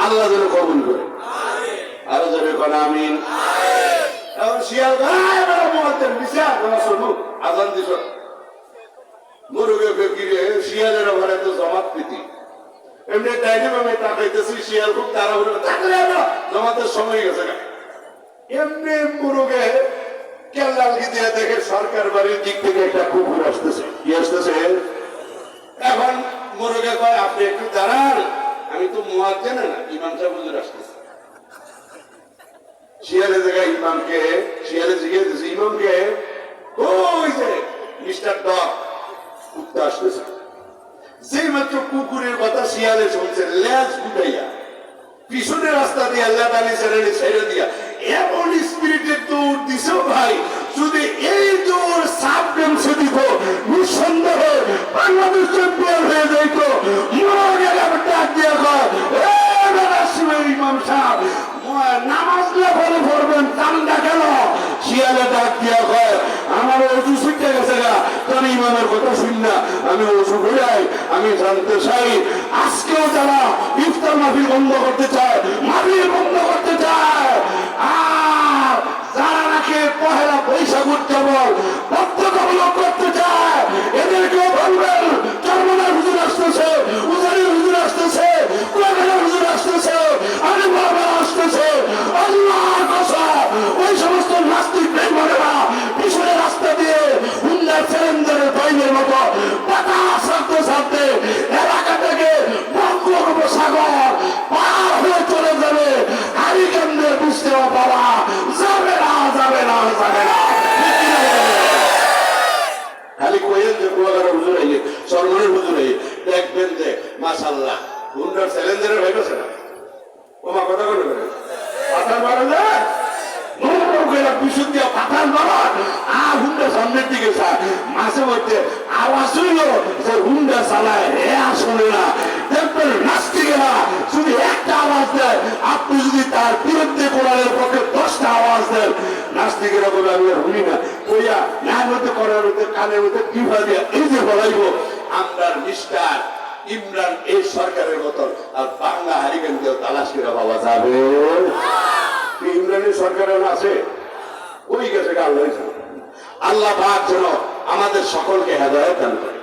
আল্লাহ যেন কবুল করে। আরো জোরে কোন আমিন। এখন শিয়াল আজান দিস মুরুগে ফিরে শিয়ালের ঘরে তো জমাত প্রীতি এমনি ডাইনিং আমি তাকাইতেছি শিয়াল খুব তাড়াহুড়ো জমাতের সময় গেছে না এমনি মুরুগে কেল্লালকি দিয়ে দেখে সরকার বাড়ির দিক থেকে একটা কুকুর আসতেছে কি আসতেছে এখন মুরুগে কয় আপনি একটু দাঁড়ান আমি তো মুয়াজ্জিন না ইমাম সাহেব হুজুর আসতেছে শিয়ালে জায়গায় ইমামকে শিয়ালে জিজ্ঞেস দিয়েছে ইমামকে ওই যে মিস্টার ডগ কুত্তা আসতেছে যেই মাত্র কুকুরের কথা শিয়ালে শুনছে লেজ গুটাইয়া পিছনের রাস্তা দিয়ে আল্লাহ তাআলা ছেড়ে দিয়া এমন স্পিরিটের দৌড় দিছো ভাই যদি এই দৌড় সাবডেন্স দিত নিঃসন্দেহ বাংলাদেশ চ্যাম্পিয়ন হয়ে যাইত ডাক দিয়া ইমাম সাহেব নামাজ না পড়ে পড়বেন চান্দা কেন শিয়ালে ডাক দিয়া কয় আমার অজু ছুটে গেছে গা তোর ইমামের কথা শুন না আমি অজু করে আমি জানতে চাই আজকেও যারা ইফতার মাহফিল বন্ধ করতে চায় মাহফিল বন্ধ করতে চায় আর যারা নাকি পহেলা বৈশাখ উৎসবল বাধ্যতামূলক করতে চায় এদেরকেও বলবেন চরমনার হুজুর আসতেছে উজানির হুজুর আসতেছে কুয়াখালীর হুজুর আসতেছে আলী বাবা আসতেছে আল্লাহর কসম ওই সমস্ত নাস্তিক বেঈমানেরা পিছনে রাস্তা দিয়ে হুন্ডা চ্যালেঞ্জারের বাইরের মতো পাতা ছাড়তে ছাড়তে এলাকা থেকে বঙ্গোপসাগর পার হয়ে চলে যাবে হারিকেনদের বুঝতেও পারা যাবে না যাবে না যাবে না খালি কইেন যে কুয়াকাটা হুজুর আইয়ে সরমনের হুজুর আইয়ে দেখবেন যে মাশাআল্লাহ হুন্ডার চ্যালেঞ্জারের ভাইবেছে না ওমা কথা বলে পাতাল মারা যায় বিশুদ্ধ পাতাল মারা আর হুন্ডা সামনের দিকে মাঝে মধ্যে আওয়াজ হইল যে হুন্ডা চালায় হে আসলে না দেখবেন নাস্তিকেরা যদি একটা আওয়াজ দেয় আপনি যদি তার বিরুদ্ধে কোরআনের পক্ষে 10টা আওয়াজ দেন নাস্তিকেরা বলে আমি আর শুনি না কইয়া না মধ্যে করার মধ্যে কানের মধ্যে কিভা দিয়ে এই যে বলাইব আমরা মিস্টার ইমরান এই সরকারের মতন আর বাংলা হারিকেন দিয়েও তালাশ করে পাওয়া যাবে ইমরানের সরকারের আছে ওই গেছে আল্লাহ আল্লাহ পাক যেন আমাদের সকলকে হেদায়েত দান করে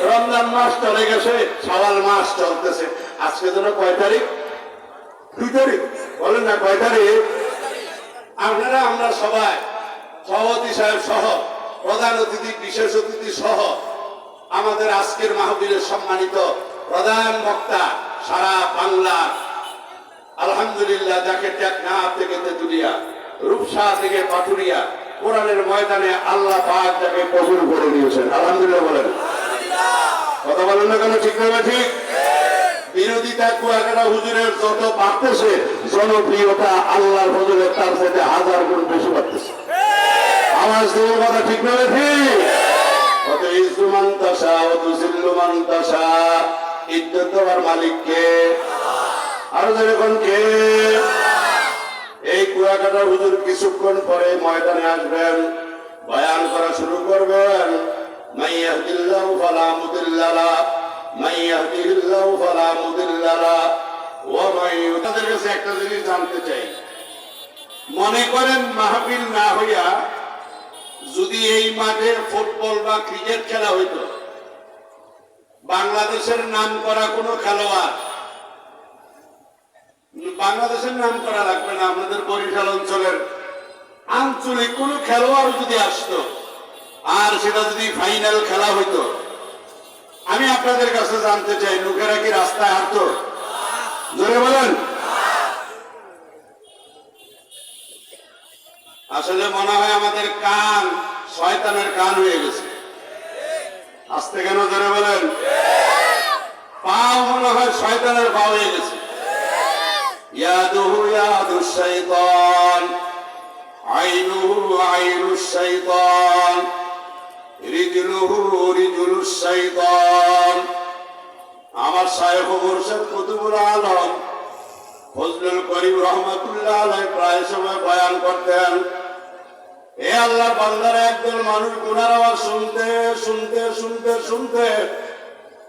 রমজান মাস চলে গেছে শাওয়াল মাস চলতেছে আজকে যেন কয় তারিখ 2 তারিখ বলেন না কয় তারিখ আপনারা আমরা সবাই সভাপতি সাহেব সহ প্রধান অতিথি বিশেষ অতিথি সহ আমাদের আজকের মাহফিলের সম্মানিত প্রধান বক্তা সারা বাংলা আলহামদুলিল্লাহ যাকে টেকনাফ থেকে তেতুলিয়া রূপসা থেকে পাটুরিয়া কোরআনের ময়দানে আল্লাহ পাক যাকে কবুল করে নিয়েছেন আলহামদুলিল্লাহ বলেন কথা বলেন না কেন ঠিক না ঠিক বিরোধিতা কুয়াকাটা হুজুরের যত বাড়তেছে জনপ্রিয়তা আল্লাহর ফজলে তার সাথে 1000 গুণ বেশি বাড়তেছে আওয়াজ দেওয়ার কথা ঠিক না ঠিক কত ইজ্জুমান তাশা ও তুজিল্লুমান তাশা ইজ্জত দেওয়ার মালিক কে আর যখন কে এই কুয়াকাটা হুজুর কিছুক্ষণ পরে ময়দানে আসবেন বয়ান করা শুরু করবেন মাইয়াহদিল্লাহু ফালা মুদিল্লা লাহু মাইয়াহদিল্লাহু ফালা মুদিল্লা লাহু ওয়া তাদের কাছে একটা জিনিস জানতে চাই মনে করেন মাহফিল না হইয়া যদি এই মাঠে ফুটবল বা ক্রিকেট খেলা হইতো বাংলাদেশের নাম করা কোনো খেলোয়াড় বাংলাদেশের নাম করা লাগবে না আমাদের বরিশাল অঞ্চলের আঞ্চলিক কোন খেলোয়াড় যদি আসতো আর সেটা যদি ফাইনাল খেলা হইতো আমি আপনাদের কাছে জানতে চাই লোকেরা কি রাস্তায় হাঁটতো জোরে বলেন আসলে মনে হয় আমাদের কান শয়তানের কান হয়ে গেছে আস্তে কেন জোরে বলেন পাও মনে হয় শয়তানের পা হয়ে গেছে ইয়াদুহু ইয়াদুশ শাইতান আইনুহু আইনুশ শাইতান রিজলুহু রিজলুশ শাইতান আমার শায়খ মুর্শিদ কুতুবুল আলম ফজলুল করিম রহমাতুল্লাহ আলাইহি প্রায় সময় বয়ান করতেন এ আল্লাহ বান্দার একদল মানুষ গুনার আওয়াজ শুনতে শুনতে শুনতে শুনতে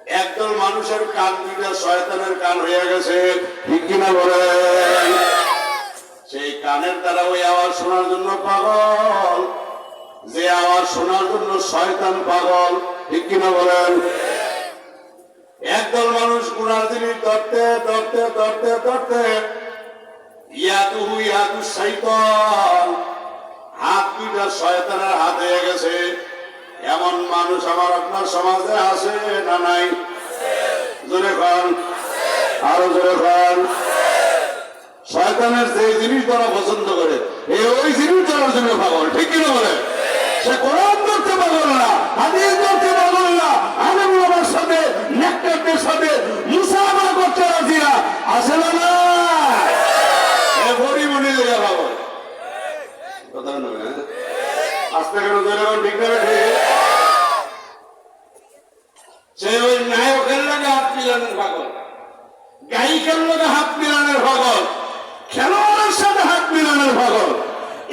একদল মানুষের কান দুইটা শয়তানের কান হয়ে গেছে, ঠিক কিনা বলেন? সেই কানের দ্বারা ওই আওয়াজ শোনার জন্য পাগল, যে আওয়াজ শোনার জন্য শয়তান পাগল, ঠিক কিনা বলেন? একদল মানুষ গুনার জিনিস ধরতে ধরতে ধরতে ধরতে ইয়াদুহু ইয়াদু শাইতান, হাত দুইটা শয়তানের হাত হয়ে গেছে। এমন মানুষ আমার আপনার সমাজে আছে না নাই? জোরে খান, আরো জোরে খান। শয়তানের যে জিনিস তারা পছন্দ করে ওই জিনিস তার জন্য পাগল, ঠিক কিনা বলে? সে কোরআন ধরতে পাগল না, হাদিস ধরতে পাগল না, আলেম ওলামার সাথে নেককারদের সাথে মুসাফা করতে রাজি না, আছে না? না পরিমণি লেগে পাগল, কথা নয়। আস্তে কেন ধরে ঠিক না? সে ওই নায়কের লোকে হাত মিলানোর পাগল, গায়িকার লোকে হাত মিলানোর পাগল, খেলোয়াড়ের সাথে হাত মিলানোর পাগল,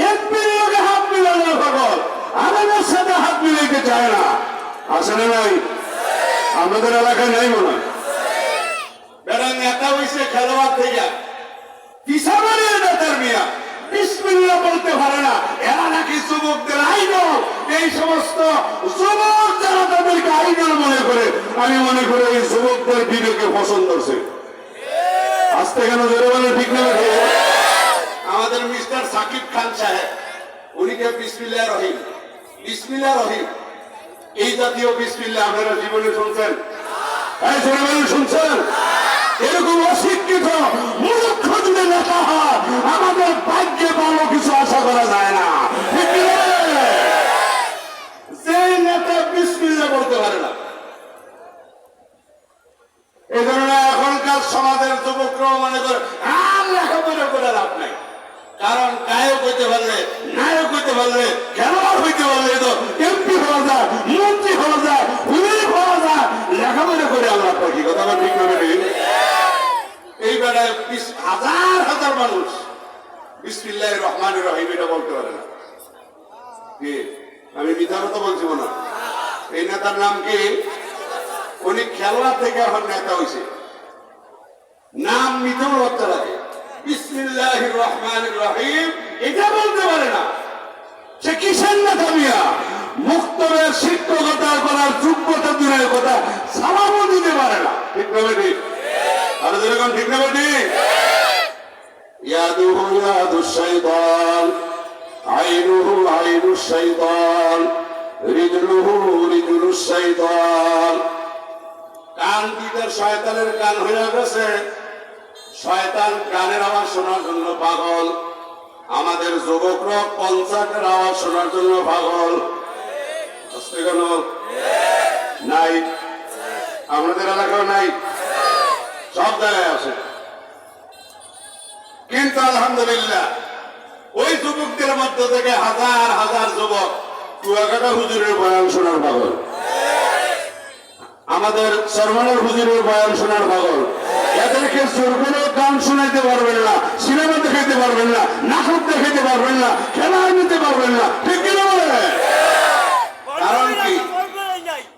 এমপির লোকে হাত মিলানোর পাগল, আলেমের সাথে হাত মিলাইতে চায় না, আছে না নাই? আমাদের এলাকায় নাই মনে হয়। বেড়া নেতা হয়েছে খেলোয়াড় থেকে, পিসাবাড়ির নেতার মিয়া বিসমিল্লাহ বলতে পারে না। এরা নাকি যুবকদের আইডল, এই সমস্ত যুবক যারা তাদেরকে আইডল মনে করে, আমি মনে করি এই যুবকদের বিবেকে পছন্দ করছে। আজকে কেন জোরে বলে ঠিক না? আমাদের মিস্টার সাকিব খান সাহেব, উনিকে বিসমিল্লাহ রহিম, বিসমিল্লাহ রহিম, এই জাতীয় বিসমিল্লাহ আপনারা জীবনে শুনছেন? এই জোরে বলে শুনছেন? এরকম অশিক্ষিত মূর্খ যদি নেতা হয়, আমাদের ভাগ্যে ভালো কিছু আশা করা যায় না, ঠিক না? যে নেতা বিসমিল্লাহ বলতে পারে না, এই ধরনের এখনকার সমাজের যুবকরাও মনে করে আর লেখাপড়া করে লাভ নাই। কারণ গায়ক হইতে পারলে, নায়ক হইতে পারলে, খেলোয়াড় হইতে পারলে তো এমপি হওয়া যায়, মন্ত্রী হওয়া যায়, পুলিশ হওয়া যায়, লেখাপড়া করে আমরা কি কথা ঠিক না? এই বেড়ায় হাজার হাজার মানুষ বিসমিল্লাহির রহমানির রহিম এটা বলতে পারে না। কি আমি মিথ্যা কথা বলছি না? এই নেতার নাম কি? উনি খেলোয়াড় থেকে এখন নেতা হয়েছে, নাম মিথ্যা লজ্জা লাগে। বিসমিল্লাহির রহমানির রহিম এটা বলতে পারে না, সে কিসের নেতা মিয়া? মুক্তবের শিক্ষকতা করার যোগ্যতা দূরের কথা সালামও দিতে পারে না, ঠিক না বেটি? আর যেরকম ঠিক না বেটি? ইয়াদুহু ইয়াদু শাইতান, আইনুহু আইনু শাইতান, রিজলুহু রিজলু শাইতান। কান দুইটার শয়তানের কান হয়ে গেছে, শয়তান কানের আওয়াজ শোনার জন্য পাগল। আমাদের যুবকরা কনসার্টের আওয়াজ শোনার জন্য পাগল, আসতে কেন নাই? আমাদের এলাকাও নাই, সব জায়গায় আছে। কিন্তু আলহামদুলিল্লাহ ওই যুবকদের মধ্যে থেকে হাজার হাজার যুবক কুয়াকাটা হুজুরের বয়ান শোনার পাগল, আমাদের সরমানের হুজুরের বয়ান শোনার পাগল। এদেরকে জোরগুলো গান শোনাইতে পারবেন না, সিনেমা দেখাইতে পারবেন না, নাটক দেখাইতে পারবেন না, খেলা নিতে পারবেন না, ঠিক কিনা বলে? কারণ কি?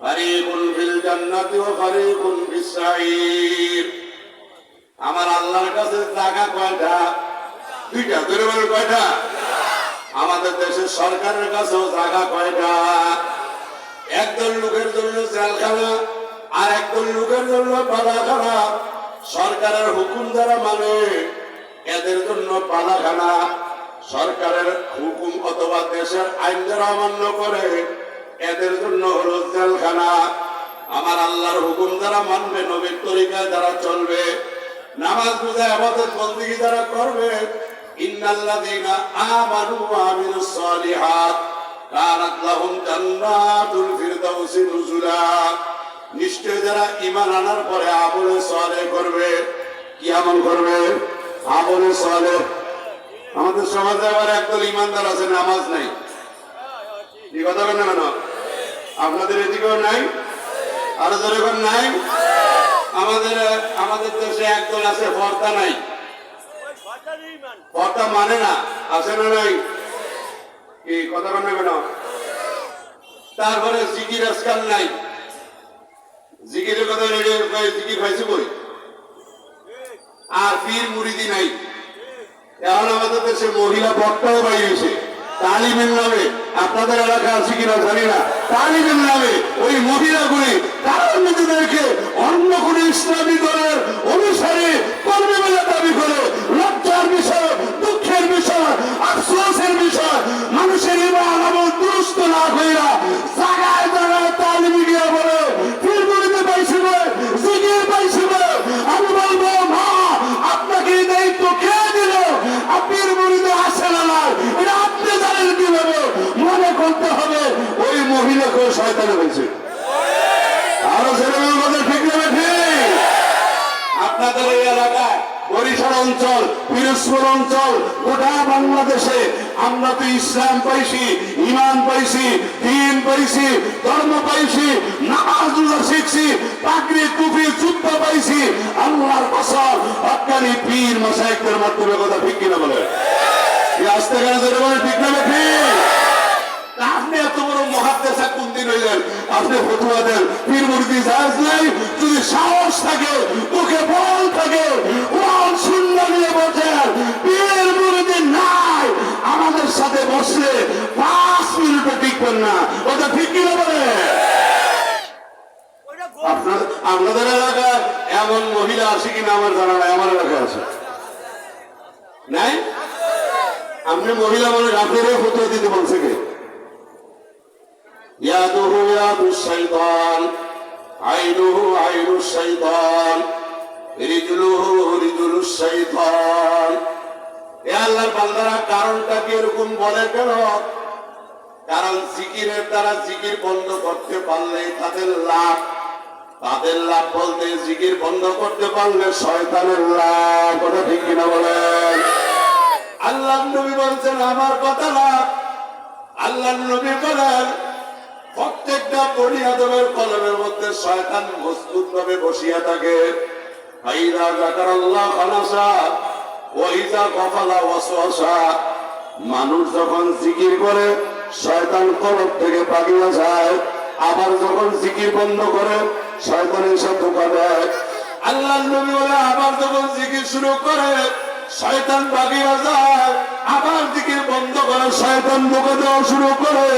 ফারিকুন ফিল জান্নাতি ওয়া ফারিকুন ফিস সাঈর। আমার আল্লাহর কাছে জায়গা কয়টা? দুইটা। ধরে বলে কয়টা? আমাদের দেশের সরকারের কাছেও জায়গা কয়টা? একদল লোকের জন্য জেলখানা, আর একদল লোকের জন্য পালাখানা। সরকারের হুকুম যারা মানে এদের জন্য পালাখানা, সরকারের হুকুম অথবা দেশের আইন যারা অমান্য করে এদের জন্য হলো জেলখানা। আমার আল্লাহর হুকুম যারা মানবে, নবীর তরিকায় যারা চলবে, নামাজ রোজা ইবাদত বন্দেগী যারা করবে, ইন্নাল্লাযীনা আমানু ওয়া আমিলুস সালিহাত কানাত লাহুম জান্নাতুল ফিরদাউসি নুজুলা। নিশ্চয় যারা ঈমান আনার পরে আমলে সালেহ করবে, কি আমল করবে? আমলে সালেহ। আমাদের সমাজে আবার একদল ঈমানদার আছে, নামাজ নাই। কি কথা বলেন না কেন? আপনাদের এদিকেও নাই, আরো যখন নাই। আমাদের দেশে একদল আছে পর্দা নাই, পর্দা মানে না, আছে না নাই? কি কথা বলেন না কেন? তারপরে জিকির আজকাল নাই, জিকিরের কথা জিকির পাইছে কই? আর পীর মুরিদি নাই। এখন আমাদের দেশে মহিলা বক্তাও বাইরেছে তালিমের নামে। আপনাদের এলাকা আছে কিনা জানি না। তালিমের নামে ওই মহিলাগুলি তারা নিজেদেরকে অন্য কোন ইসলামী দলের অনুসারে কর্মী বলে দাবি করে। লজ্জার বিষয়, দুঃখের বিষয়, আফসোসের বিষয়, মানুষের ইমান আমল দুরুস্ত না কইরা জায়গায় জায়গায় তালিমি গিয়া বলে পীর মুরিদি পাইছে বলে, জিকির পাইছে বলে। আমি বলবো মা, আপনাকে এই দায়িত্ব কে দিল? পীর মুরিদি আসে না না, এটা আপনি জানেন কিভাবে? মনে করতে হবে ওই মহিলাকেও শয়তানে হয়েছে। আরো ছেলেমেয়ের কথা ঠিক নেবে ঠিক। আপনাদের এই এলাকায় বরিশাল অঞ্চল, পিরোজপুর অঞ্চল, গোটা বাংলাদেশে আমরা তো ইসলাম পাইছি, ইমান পাইছি, দ্বীন পাইছি, ধর্ম পাইছি, নামাজ রোজা শিখছি, পাগড়ি টুপি জুব্বা পাইছি। আল্লাহর কসম, হক্কানি পীর মাশায়েখদের মাধ্যমে কথা ঠিক কিনা বলে? আসতে গেলে যেটা বলে ঠিক না ঠিক? আপনি এত বড় মহাদ্দেশা কোন দিন হইলেন? আপনি ফতুয়া দেন পীর মুরিদি জায়েজ নাই। যদি সাহস থাকে, মুখে বল থাকে, কোরআন সুন্নাহ নিয়ে বলেন পীর মুরিদি নাই, আমাদের সাথে বসলে 5 মিনিটও টিকবেন না। ওটা ঠিক কিনা বলে? আপনাদের এলাকায় এমন মহিলা আছে কিনা আমার জানা নাই। আমার এলাকায় আছে নাই? আপনি মহিলা মানুষ, আপনারও ফতুয়া দিতে বলছে কে? ইয়াদুহু ইয়াদুশ শাইতান, আইনুহু আইনুশ শাইতান, রিজলুহু রিজলুশ শাইতান। এ আল্লাহর বান্দারা কারণটা কি এরকম বলে কেন? কারণ জিকিরের দ্বারা জিকির বন্ধ করতে পারলে তাদের লাভ। তাদের লাভ বলতে জিকির বন্ধ করতে পারলে শয়তানের লাভ। কথা ঠিক কিনা বলেন? আল্লাহ নবী বলছেন আমার কথা না। আল্লাহ নবী বলেন প্রত্যেকটা বনি আদমের কলমের মধ্যে শয়তান মজবুত ভাবে বসিয়া থাকে। ফাইদা যাকারাল্লাহ খালাসা ওয়া ইযা গাফালা ওয়াসওয়াসা। মানুষ যখন জিকির করে শয়তান কলব থেকে পালিয়ে যায়। আবার যখন জিকির বন্ধ করে শয়তানের সাথে ধোঁকা দেয়। আল্লাহ নবী বলে আবার যখন জিকির শুরু করে শয়তান ভাগিয়া যায়। আবার জিকির বন্ধ করে শয়তান ধোঁকা দেওয়া শুরু করে।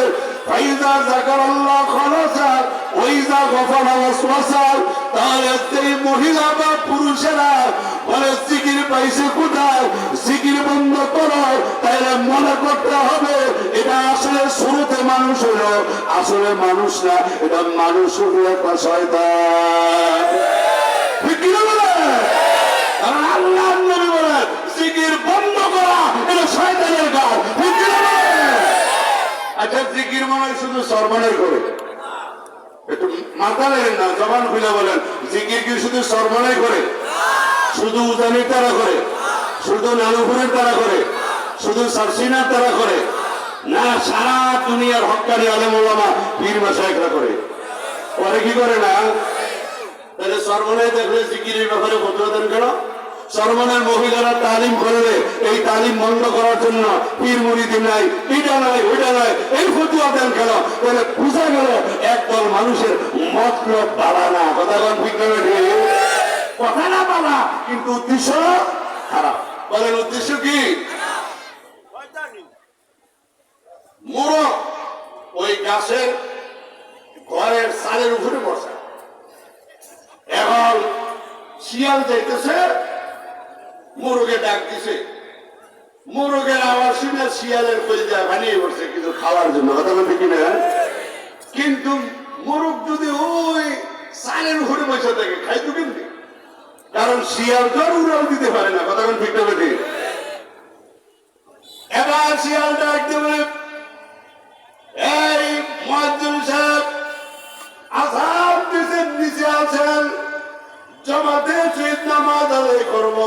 ফাইদা যাকারাল্লাহ খালাসা ওয়া ইযা গাফালা ওয়াসওয়াসা। তাহলে এই মহিলা বা পুরুষেরা বলে জিকির পাইছে কোথায়? জিকির বন্ধ করো। তাইলে মনে করতে হবে এটা আসলে শুরুতে মানুষ হলো, আসলে মানুষ না, এটা মানুষ হলো একটা শয়তান। ঠিক কি বলে? কারণ আল্লাহ নবী বলেন জিকির বন্ধ করা এটা শয়তানের কাজ। ঠিক কি বলে? আচ্ছা জিকির মনে শুধু সরমানের করে? একটু মাথা নেন না, জবান খুলে বলেন জিকির কি শুধু সরমানাই করে? শুধু উজানির তারা করে? শুধু নানুপুরের তারা করে? শুধু সারসিনার তারা করে? না, সারা দুনিয়ার হক্কানি আলেম ওলামা পীর মাশায়েখরা করে। পরে কি করে না? তাহলে সরমানাই দেখলে জিকিরের ব্যাপারে ফতোয়া দেন কেন? সরমানের মহিলারা তালিম করলে এই তালিম বন্ধ করার জন্য পীর মুরিদি নাই, এটা নাই, ওইটা নাই, এই ফতোয়া দেন কেন? তাহলে বুঝা গেল একদল মানুষের মতলব বাড়া না। কথা কোন ঠিক না? কথা না বাড়া, কিন্তু উদ্দেশ্য খারাপ। বলেন উদ্দেশ্য কি? মোরগ ওই গাছের ঘরের চালের উপরে বসা। এখন শিয়াল যাইতেছে, মোরগে ডাক দিছে। মোরগের আওয়াজ শুনে শিয়ালের কলিজা বানিয়ে পড়ছে কিছু খাওয়ার জন্য। কথা বলতে কিনা? কিন্তু মোরগ যদি ওই চালের উপরে বসে থাকে খাইতো কিন্তু, কারণ শিয়াল তো আর উড়াল দিতে পারে না। কথা ঠিক না বেটি? এবার শিয়াল ডাক দেবে, এই মুয়াজ্জিন সাহেব, আযান দিছেন, নিচে আছেন, জামাতে ঈদ নামাজ আদায় করব।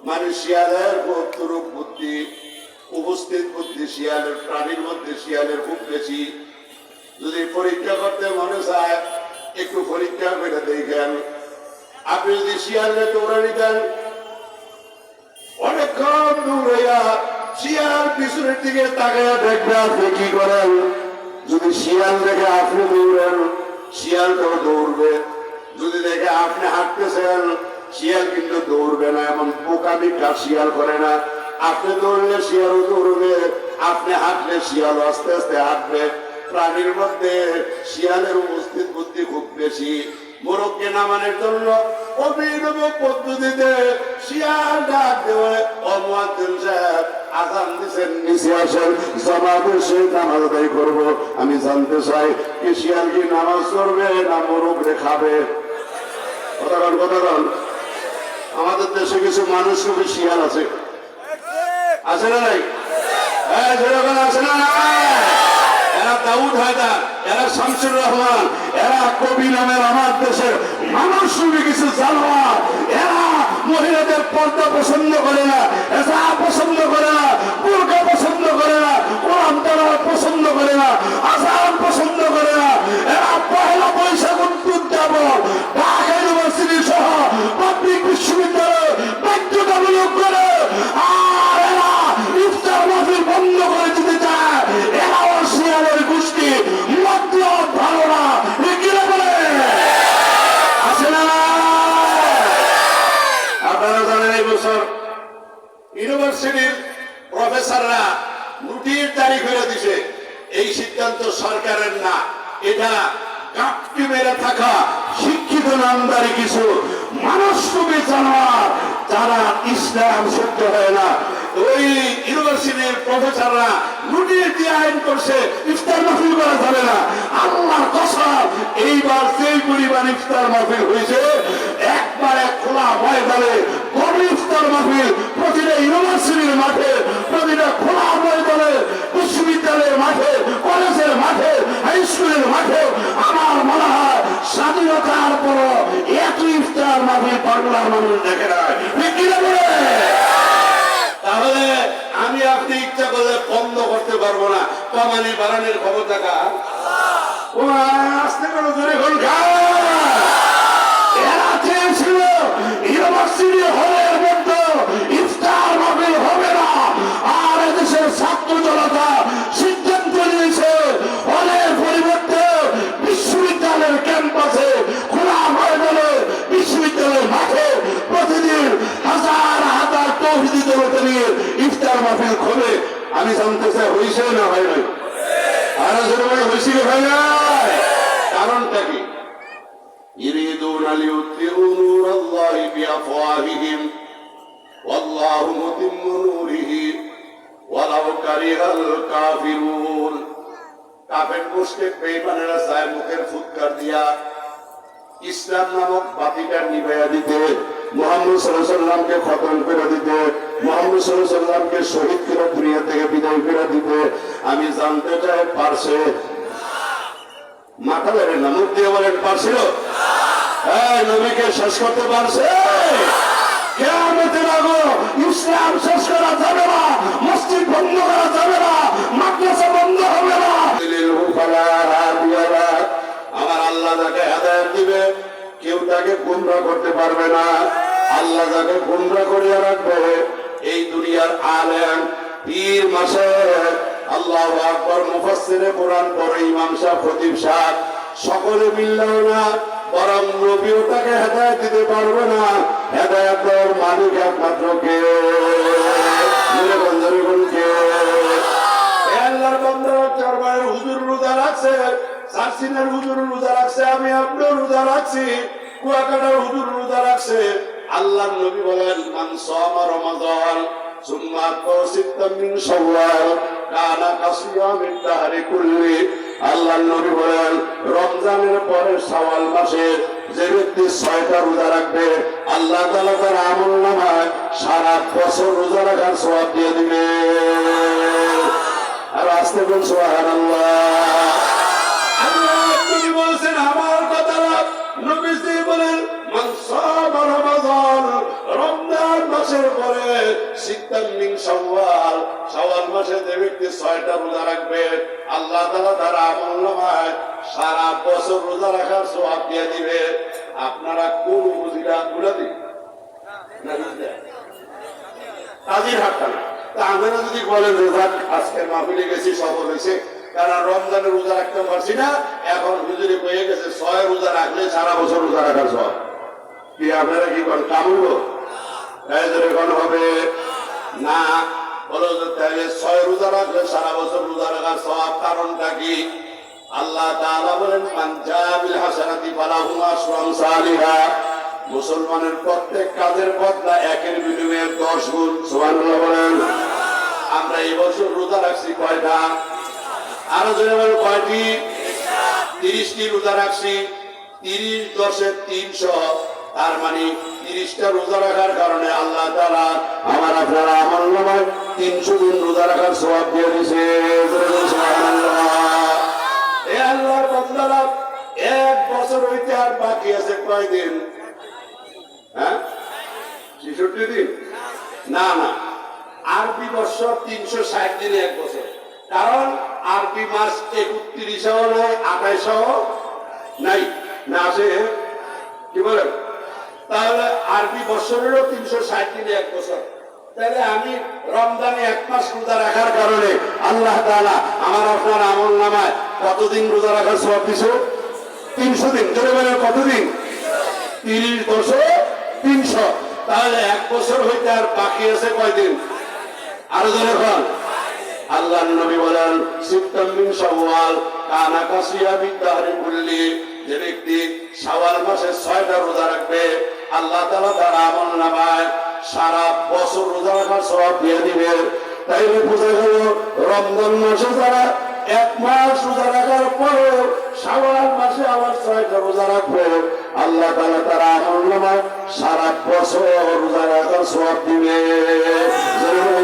মানে শিয়ালের কতটুক বুদ্ধি, উপস্থিত বুদ্ধি শিয়ালের, প্রাণীর মধ্যে শিয়ালের খুব বেশি। যদি পরীক্ষা করতে মনে চায় একটু পরীক্ষা করে দেখেন। আপনি যদি শিয়ালের দৌড়ানি দেন, অনেকক্ষণ দৌড়াইয়া শিয়াল পিছনের দিকে তাকাইয়া দেখবে আপনি কি করেন। যদি শিয়াল দেখে আপনি দৌড়েন, শিয়ালটাও দৌড়বে। যদি দেখে আপনি হাঁটতেছেন, শিয়াল কিন্তু দৌড়বে না, এমন বোকামি কাজ শিয়াল করে না। আপনি দৌড়লে শিয়ালও দৌড়বে, আপনি হাঁটলে শিয়াল আস্তে আস্তে হাঁটবে। প্রাণীর মধ্যে শিয়ালের উপস্থিত বুদ্ধি খুব বেশি। মোরগকে নামানোর জন্য অভিনব পদ্ধতিতে শিয়াল ডাক দেওয়া, মুয়াজ্জিন সাহেব আযান দিছেন, নিচে আসেন, জামাতের সহিত নামাজ আদায় করব। আমি জানতে চাই কি শিয়াল কি নামাজ পড়বে না মোরগ রে খাবে? কথা বল। আমাদের দেশে কিছু মানুষ খুবই শিয়াল আছে, আছে না নাই? হ্যাঁ, যেরকম আছে না নাই? এরা দাউদ হায়দার, এরা শামসুর রহমান, এরা কবি নামের আমার দেশের মানুষ খুবই কিছু জানোয়ার। এরা মহিলাদের পর্দা পছন্দ করে না, এসা পছন্দ করে না, বোরকা পছন্দ করে না, কোরআন তেলাওয়াত পছন্দ করে না, আযান পছন্দ করে না। এরা পহেলা বৈশাখ উদ্যাপন ঢাকা ইউনিভার্সিটি সহ পাবলিক বিশ্ববিদ্যালয় বাধ্যতামূলক করে, আর এরা ইফতার মাহফিল বন্ধ করে দিতে চায়। এরাও শিয়ালের গোষ্ঠী, মতলব ভালো না, কিনা বলে আছে না? আপনারা জানেন এই বছর ইউনিভার্সিটির প্রফেসররা নোটিশ জারি করে দিছে, এই সিদ্ধান্ত সরকারের না, এটা কাটকে মেরে থাকা শিক্ষিত নামদারি কিছু মানুষ খুবই জানোয়ার, যারা ইসলাম সহ্য হয় না। ওই ইউনিভার্সিটির প্রফেসররা নোটিশ দিয়ে আইন করছে ইফতার মাহফিল করা যাবে না। আল্লাহর কসম, এইবার যেই পরিমাণ ইফতার মাহফিল হয়েছে, একবারে খোলা ময়দানে বড় ইফতার মাহফিল প্রতিটা ইউনিভার্সিটির মাঠে, প্রতিটা খোলা ময়দানে, বিশ্ববিদ্যালয়ের মাঠে, কলেজের মাঠে, হাই স্কুলের মাঠে। আমার মনে হয় স্বাধীনতার পর এত ইফতার মাহফিল বাংলার মানুষ দেখে না, তাহলে আমি আপনি ইচ্ছা করলে বন্ধ করতে পারবো না। কমানি বাড়ানোর খবর থাকা আসতে কোনো জোরে খোল এরা চেয়েছিল ইউনিভার্সিটি হলের মধ্যে ইফতার মাহফিল হবে না, আর এদেশের ছাত্র জনতা সিদ্ধান্ত নিয়েছে হলের পরিবর্তে বিশ্ববিদ্যালয়ের ক্যাম্পাসে, খোলা ময়দানে, বিশ্ববিদ্যালয়ের মাঠে প্রতিদিন হাজার হাজার তৌহিদি জনতা নিয়ে ইফতার মাহফিল খোলে। আমি জানতে চাই হয়েছে না হয় নাই? আর হয়েছে কি হয় নাই? কারণটা কি? يريدون ليطفئوا نور الله بأفواههم والله متم نوره ولو كره الكافرون। কাফের মুশরিক বেঈমানেরা চায় মুখের ফুৎকার দিয়া ইসলাম নামক বাতিটা নিভাইয়া দিতে, মুহাম্মদ সাল্লাল্লাহু আলাইহি ওয়াসাল্লামকে খতম করে দিতে, মুহাম্মদ সাল্লাল্লাহু আলাইহি ওয়াসাল্লামকে শহীদ করে দুনিয়া থেকে বিদায় করে দিতে। আমি জানতে চাই পারছে? মাথা ধরে না, মুখ দিয়ে বলেন পারছিল? নবীকে শেষ করতে পারছে? কিয়ামতের আগে ইসলাম শেষ করা যাবে না, মসজিদ বন্ধ করা যাবে না, মাদ্রাসা বন্ধ হবে না। আমার আল্লাহ যাকে হেদায়েত দিবে কেউ তাকে গুমরাহ করতে পারবে না। আল্লাহ যাকে গুমরাহ করিয়া রাখবে, এই দুনিয়ার আলেম, পীর, মাশায়েখ, আল্লাহু আকবার, মুফাসসিরে কোরআন পড়ে ইমাম সাহেব, খতিব সাহেব সকলে মিললেও না, বরং নবীও তাকে হেদায়েত দিতে পারবে না। হেদায়েত দেওয়ার মালিক একমাত্র কে? কে? আল্লাহর বান্দা চরবারের হুজুর রোজা রাখছে, সারসিনের হুজুর রোজা রাখছে, আমি আপনিও রোজা রাখছি, কুয়াকাটার হুজুর রোজা রাখছে। আল্লাহর নবী বলেন মান সামা রমাদান সুম্মা কাসিতাম মিন শাওয়াল কানা কাসিয়ামিদ দাহরি কুল্লি। আল্লাহর নবী বলেন রমজানের পরে শাওয়াল মাসে যে ব্যক্তি 6টা রোজা রাখবে, আল্লাহ তাআলা তার আমলনামায় সারা বছর রোজা রাখার সওয়াব দিয়ে দিবে। আর আসতে বল সুবহানাল্লাহ। আল্লাহ নবী বলেন আমার কথা নবীজি বলেন মান সামা রমাদান, রমজান মাসের পরে সিত্তাম মিন শাওয়াল, শাওয়াল মাসে যে ব্যক্তি 6টা রোজা রাখবে, আল্লাহ তাআলা তার আমলনামায় সারা বছর রোজা রাখার সওয়াব দিয়ে দিবে। আপনারা কোন বুঝিরা বুঝাদি না বুঝলে কাজীর হাতটা না। তা আমরা যদি বলেন যে আজকে মাহফিলে গেছি সফল হয়েছে, কারণ রমজানে রোজা রাখতে পারছি না, এখন হুজুরে হয়ে গেছে 6 রোজা রাখলে সারা বছর রোজা রাখার সব। কি আপনারা কি করেন, কামড় এখন হবে না? বলো যে তাহলে 6 রোজা রাখলে সারা বছর রোজা রাখার সব। কারণটা কি? আল্লাহ তাআলা বলেন মান জাআ বিল হাসানাতি ফালাহু আশরু আমসালিহা, মুসলমানের প্রত্যেক কাজের বদলা একের বিনিময়ে 10 গুণ। সুবহানাল্লাহ বলেন। আমরা এই বছর রোজা রাখছি কয়টা? আরো জোরে বলেন কয়টি? 30টি রোজা রাখছি। 30 10 300, তার মানে 30টা রোজা রাখার কারণে আল্লাহ তাআলা আমার আপনারা আমলনামায় 300 দিন রোজা রাখার সওয়াব দিয়ে দিয়েছে। সুবহানাল্লাহ। এ আল্লাহর বান্দারা, এক বছর হইতে আর বাকি আছে কয় দিন? হ্যাঁ, 66 দিন না না, আরবি বর্ষ 360 দিনে এক বছর। কারণ আরবি মাস 31ও নাই, 28ও নাই, না আছে? কি বলেন? তাহলে আরবি বছরেরও 360 দিনে এক বছর। তাহলে আমি রমজানে 1 মাস রোজা রাখার কারণে আল্লাহ তাআলা আমার আপনার আমলনামায় কতদিন রোজা রাখার সওয়াব দিয়েছে? 300 দিন। জোরে বলেন কতদিন? 30 10 300। তাহলে 1 বছর হইতে আর বাকি আছে কয়দিন? আরো জোরে বলেন। আল্লাহর নবী বলেন সিত্তাম মিন শাওয়াল কানা কাসিয়ামি দাহরি কুল্লি, যে ব্যক্তি শাওয়াল মাসে 6টা রোজা রাখবে আল্লাহ তাআলা তার আমলনামায় সারা বছর রোজা রাখার সওয়াব দিয়ে দিবে। তাইলে বোঝা গেল রমজান মাসে যারা 1 মাস রোজা রাখার পরে শাওয়াল মাসে আবার 6টা রোজা রাখবে, আল্লাহ তাআলা তার আমলনামায় সারা বছর রোজা রাখার সওয়াব দিবে।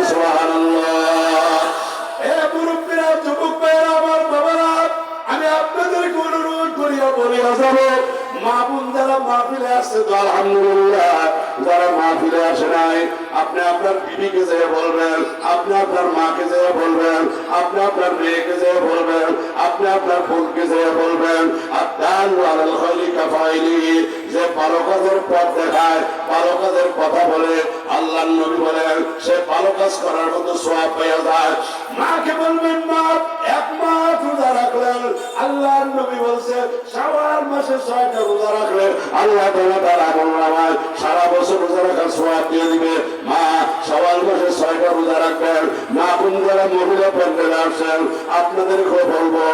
সুবহানাল্লাহ। এ মুরব্বিরা, যুবক ভাইরা, আমার বাবারা, আমি আপনাদেরকে অনুরোধ করিয়া বলিয়া যাব, মা বোন যারা মাহফিলে আসছে তো আলহামদুলিল্লাহ, যারা মাহফিলে আসে নাই আপনি আপনার বিবিকে যেয়ে বলবেন, আপনি আপনার মাকে যেয়ে বলবেন, আপনি আপনার মেয়েকে যেয়ে বলবেন, আপনি আপনার বোনকে যেয়ে বলবেন, আদালু আলাল খায়রি কাফাইলিহি, যে ভালো কাজের পথ দেখায়, ভালো কাজের কথা বলে, আল্লাহর নবী বলেন সে ভালো কাজ করার মতো সওয়াব পেয়ে যায়। মাকে বলবেন মা 1 মাস রোজা রাখলেন, আল্লাহর নবী বলছে শাওয়াল মাসে 6টা রোজা রাখলে আল্লাহ তাআলা তার আমলনামায় সারা বছর রোজা রাখার সওয়াব দিয়ে দিবে। মা শাওয়াল মাসে 6টা রোজা রাখবেন। মা বোন যারা মহিলা প্যান্ডেলে আসছেন আপনাদেরকেও বলবো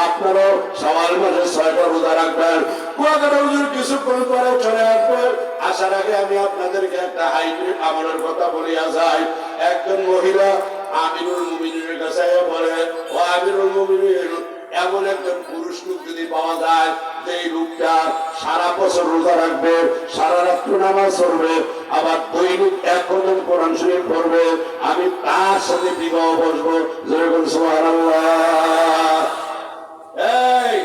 আপনারাও শাওয়াল মাসে 6টা রোজা রাখবেন। কুয়াকাটা হুজুর কিছুক্ষণ পরে চলে আসবে, আসার আগে আমি আপনাদেরকে একটা হাইব্রিড আমলের কথা বলিয়া যাই। একজন মহিলা আমিরুল মুমিনিনের কাছে বলে, ও আমিরুল মুমিনিন, এমন একজন পুরুষ লোক যদি পাওয়া যায় যে লোকটা সারা বছর রোজা রাখবে, সারা রাত্র নামাজ পড়বে, আবার দৈনিক 1 কদম কোরআন শরীফ পড়বে, আমি তার সাথে বিবাহ বসবো। যেরকম সুবহানাল্লাহ। এই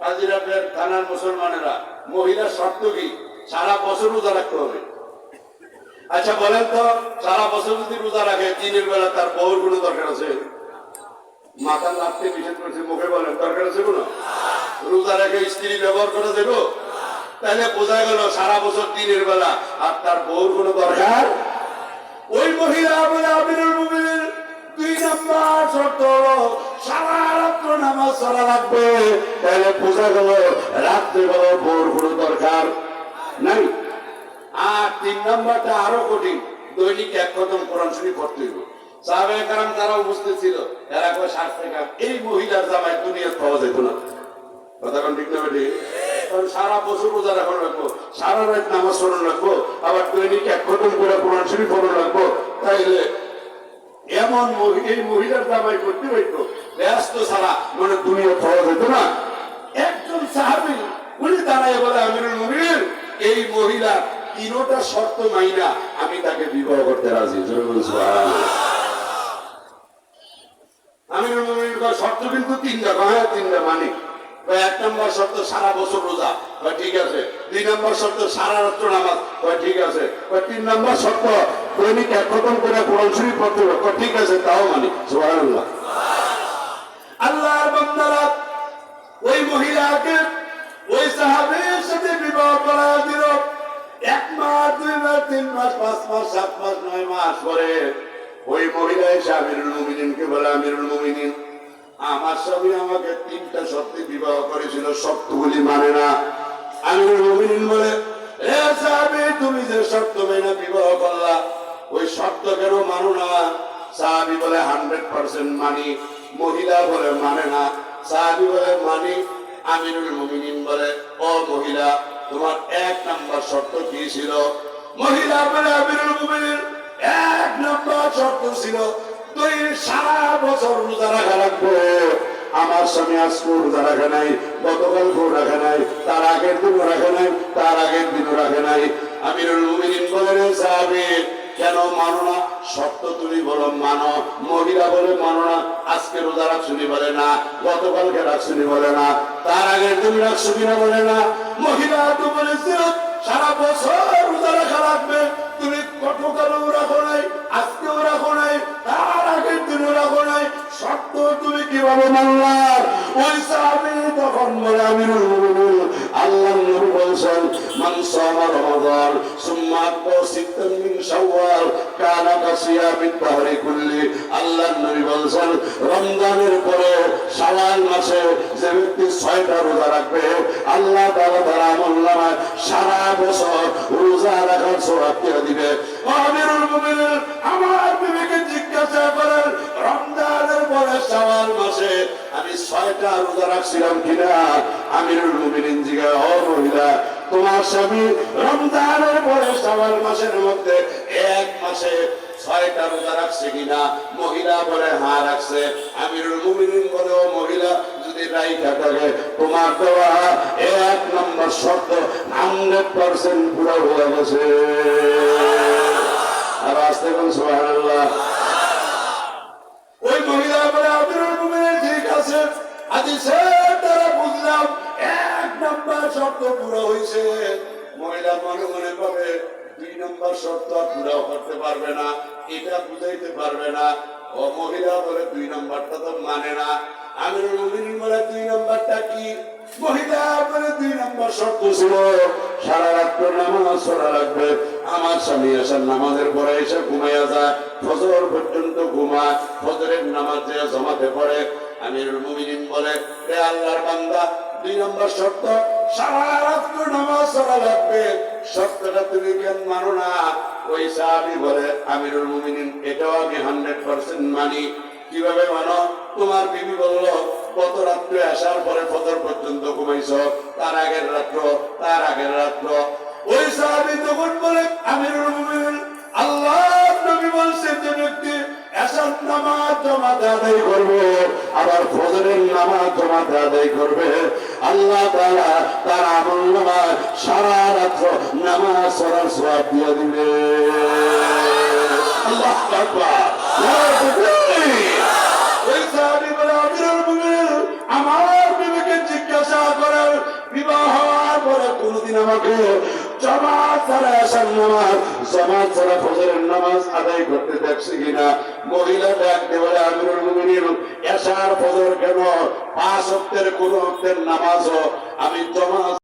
কাজিরাটের থানার মুসলমানেরা, মহিলার শর্ত কি? সারা বছর রোজা রাখতে হবে। আচ্ছা বলেন তো, সারা বছর যদি রোজা রাখে, দিনের বেলা তার বউর কোনো দরকার আছে? মাথা লাগতে নিষেধ করছে, মুখে বলেন দরকার আছে কোনো? রোজা রেখে স্ত্রী ব্যবহার করা যাবে? তাহলে বোঝা গেল সারা বছর দিনের বেলা আর তার বউর কোনো দরকার। ওই মহিলা বলে আমিরুল মুমিনিন 2 নাম্বার শর্ত হলো সারা রাত্র নামাজ পড়া লাগবে। তাহলে বোঝা গেল রাত্রে বেলা বউর কোনো দরকার নাই। আর 3 নাম্বারটা আরো কঠিন, দৈনিক 1 কদম কোরআন শরীফ পড়তে হবে। সাহাবায়ে কেরাম যারা উপস্থিত ছিল এরা কয় 60 টাকা, এই মহিলার জামাই দুনিয়ায় পাওয়া যেত না। কথা কোন ঠিক না বেটি? কারণ সারা বছর রোজা রাখা রাখবো, সারা রাত নামাজ পড়া রাখবো, আবার দৈনিক 1 কদম করে কোরআন শরীফ পড়া রাখবো, তাইলে এমন এই মহিলার জামাই করতে হইতো ব্যস্ত ছাড়া মানে দুনিয়া পাওয়া যেত না। একজন সাহাবী উনি দাঁড়ায় বলে, আমিরুল মুমিনিন, এই মহিলা 3টা শর্ত মাইনা আমি তাকে বিবাহ করতে রাজি। আমিরুল মুমিনিন কয় শর্ত কিন্তু 3টা। হ্যাঁ 3টা মানে 1 নম্বর শর্ত সারা বছর রোজা, ঠিক আছে। 2 নম্বর শর্ত সারা রাত্র নামাজ, ঠিক আছে। 3 নম্বর শর্ত দৈনিক 1 কদম করে কোরআন শরীফ পড়তে হবে, ঠিক আছে, তাও মানি। সুবহানাল্লাহ। আল্লাহর বান্দারা ওই মহিলাকে ওই সাহাবীর সাথে বিবাহ করা দিল। 1 মাস 2 মাস 3 মাস 5 মাস 7 মাস 9 মাস পরে ওই মহিলা এসে আমিরুল মুমিনিনকে বলে, আমিরুল মুমিনিন, আমার স্বামী আমাকে 3টা শর্তে বিবাহ করেছিল, শর্তগুলি মানে না। আমিরুল মুমিনিন বলে, হে সাহাবী, তুমি যে শর্ত মেনে বিবাহ করলা, ওই শর্ত কেন মানো না? সাহাবী বলে 100% মানি। মহিলা বলে মানে না। সাহাবী বলে মানি। আমিরুল মুমিনিন বলে, ও মহিলা, তোমার 1 নাম্বার শর্ত কি ছিল? মহিলা বলে, আমিরুল মুমিনিন, 1 নাম্বার শর্ত ছিল তুই সারা বছর রোজা রাখা লাগবে। আমার স্বামী আজকে রোজা রাখে নাই, গতকালকেও রাখে নাই, তার আগের দিনও রাখে নাই, তার আগের দিনও রাখে নাই। আমিরুল মুমিনিন বলেন, সাহাবী কেন মানো না? শর্ত তুমি বলো মানো। মহিলা বলে মানো না। আজকে রোজা রাখছুনি বলে না, গতকালকে রাখছুনি বলে না, তার আগের দিন রাখছু কিনা বলে না। মহিলা তো বলেছিল সারা বছর রোজা রাখা লাগবে, তুমি গতকালও রাখো নাই, আজকেও রাখো নাই, তার আগের দিনও রাখো নাই, শর্ত তুমি কিভাবে মানলা? ওই সাহাবী তখন বলে, আমিরুল মুমিনিন, আল্লাহর নবী বলেছেন, মান সামা রমাদান সুম্মা আত্মা সিত্তান মিন শাওয়াল কানা কাসিয়ামিদ দাহরি কুল্লি। আল্লাহর নবী বলেছেন, রমজানের পরে শাওয়াল মাসে যে ব্যক্তি 6টা রোজা রাখবে, আল্লাহ তাআলা তার আমলনামায় সারা বছর রোজা রাখার সওয়াব দিয়ে দিবে। আমিরুল মুমিনিন আমার বিবিকে জিজ্ঞাসা করেন, রমজানের পরে শাওয়াল মাসে আমি 6টা রোজা রাখছিলাম কিনা? আমিরুল মুমিনিন জিজ্ঞাসা, ও মহিলা, তোমার স্বামী রমজানের পরে শাওয়াল মাসের মধ্যে 1 মাসে 6টা রোজা রাখছে কিনা? মহিলা বলে হ্যাঁ রাখছে। আমিরুল মুমিনিন বলে, ও মহিলা, যদি রাইখা থাকে তোমার দেওয়া 1 নম্বর শর্ত 100% পুরো হয়ে গেছে। আর আসতে কোন সুবহানাল্লাহ। ওই মহিলা বলে, আমিরুল মুমিনিন ঠিক আছে, হাদিসের দ্বারা বুঝলাম 1 নম্বর শর্ত পুরো হয়েছে। মহিলা মনে মনে ভাবে 2 নম্বর শর্ত পুরো করতে পারবে না, এটা বুঝাইতে পারবে না। ও মহিলা বলে 2 নম্বরটা তো মানে না। আমিরুল মুমিনিন বলে, 2 নম্বরটা কি? মহিলা বলে, 2 নম্বর শর্ত ছিল সারা রাত নামাজ পড়া লাগবে। আমার স্বামী এসার নামাজের পরে এসে ঘুমাইয়া যায়, ফজর পর্যন্ত ঘুমায়, ফজরের নামাজ যে জমাতে পড়ে। আমিরুল মুমিনিন বলে, হে আল্লাহর বান্দা, 2 নম্বর শর্ত সারা রাত নামাজ পড়া লাগবে, শর্তটা তুমি কেন মানো না? ওই সাহাবী বলে, আমিরুল মুমিনিন, এটাও আমি 100% মানি। কিভাবে মানো? তোমার বিবি বলল গত রাত্রে আসার পরে ফজর পর্যন্ত ঘুমাইছো, তার আগের রাত্র, তার আগের রাত্র। ওই সাহাবী তখন বলে, আমিরুল মুমিনিন, আল্লাহর নবী বলছেন যে ব্যক্তি এশার নামাজ জামাতে আদায় করবে, আবার ফজরের নামাজ জামাতে আদায় করবে, আল্লাহ তাআলা তার আমলনামায় সারা রাত নামাজ পড়ার সওয়াব দিয়ে দিবে। আল্লাহু আকবার। ওই সাহাবী বলে, আমিরুল মুমিনিন, আমার বিবিকে জিজ্ঞাসা করেন, বিবাহ হওয়ার পরে কোনদিন আমাকে জামাত ছাড়া এশার নামাজ, জামাত ছাড়া ফজরের নামাজ আদায় করতে দেখছে কিনা? মহিলা ডাক দিয়ে বলে, আমিরুল মুমিনিন, এশার ফজর কেন, 5 ওয়াক্তের কোন ওয়াক্তের নামাজও আমি জামাত